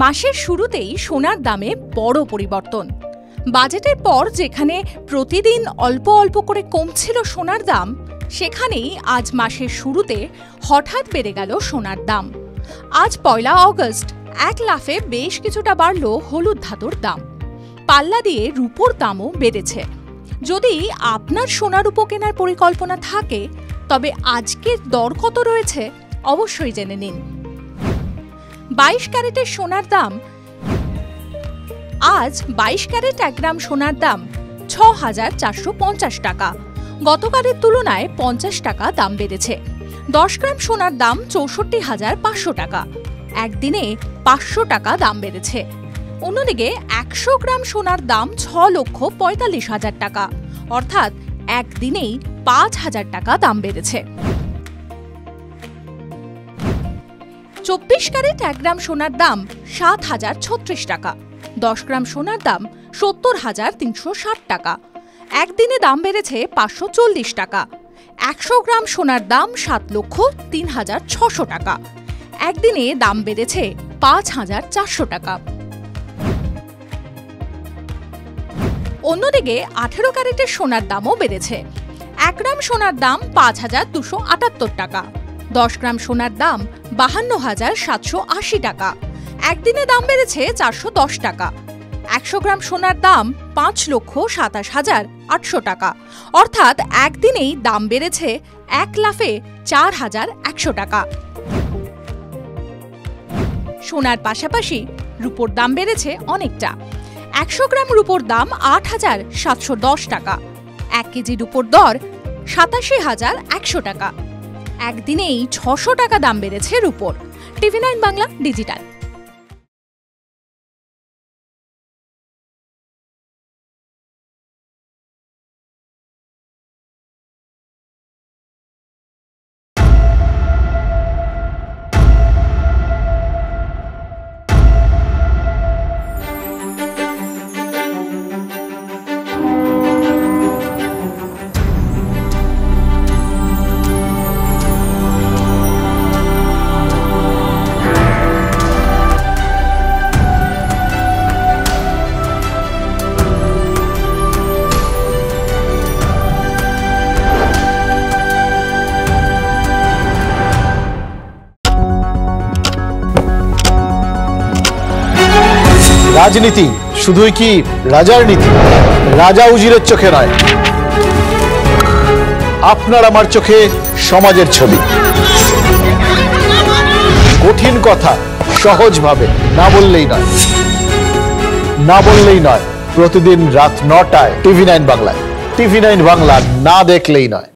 মাসের শুরুতেই সোনার দামে বড় পরিবর্তন। বাজেটের পর যেখানে প্রতিদিন অল্প অল্প করে কমছিল সোনার দাম, সেখানেই আজ মাসের শুরুতে হঠাৎ বেড়ে গেল সোনার দাম। আজ ১ অগস্ট এক লাফে বেশ কিছুটা বাড়ল হলুদ ধাতুর দাম। পাল্লা দিয়ে রূপোর দামও বেড়েছে। যদি আপনার সোনা রূপো কেনার পরিকল্পনা থাকে, তবে আজকের দর কত রয়েছে অবশ্যই জেনে নিন। ২২ ক্যারেটের সোনার দাম আজ ২২ ক্যারেট ১ গ্রাম সোনার দাম ৬,৪৫০ টাকা। গতকালের তুলনায় ৫০ টাকা দাম বেড়েছে। ১০ গ্রাম সোনার দাম ৬৪,৫০০ টাকা। একদিনে ৫০০ টাকা দাম বেড়েছে। অন্যদিকে ১০০ গ্রাম সোনার দাম ৬,৪৫,০০০ টাকা, অর্থাৎ একদিনেই ৫,০০০ টাকা দাম বেড়েছে। ২৪ ক্যারেট ১ গ্রাম সোনার দাম ৭,০৩৬ টাকা। ১০ গ্রাম সোনার দাম ৭০,৩৬০ টাকা। একদিনে দাম বেড়েছে ৫৪০ টাকা। ১০০ গ্রাম সোনার দাম ৭,০৩,৬০০ টাকা। একদিনে দাম বেড়েছে ৫,৪০০ টাকা। অন্যদিকে ১৮ ক্যারেটের সোনার দামও বেড়েছে। ১ গ্রাম সোনার দাম ৫,২৭৮ টাকা। ১০ গ্রাম সোনার দাম ৫২,৭৮০ টাকা। একদিনে দাম বেড়েছে ৪১০ টাকা। ১০০ গ্রাম সোনার দাম ৫,২৭,৮০০ টাকা, অর্থাৎ একদিনেই দাম বেড়েছে ১ লাফে ৪,১০০ টাকা। সোনার পাশাপাশি রূপোর দাম বেড়েছে অনেকটা। ১০০ গ্রাম রূপোর দাম ৮,৭১০ টাকা। ১ কেজি রূপোর দর ৮৭,১০০ টাকা। একদিনেই ৬০০ টাকা দাম বেড়েছে রূপোর। TV9 Bangla digital. রাজনীতি শুধুই কি রাজার নীতি? রাজা উজিরের চোখে নয়, আপনার আমার চোখে সমাজের ছবি। কঠিন কথা সহজভাবে না বললেই নয়। প্রতিদিন রাত ৯টায় TV9 বাংলায়। TV9 বাংলা না দেখলেই নয়।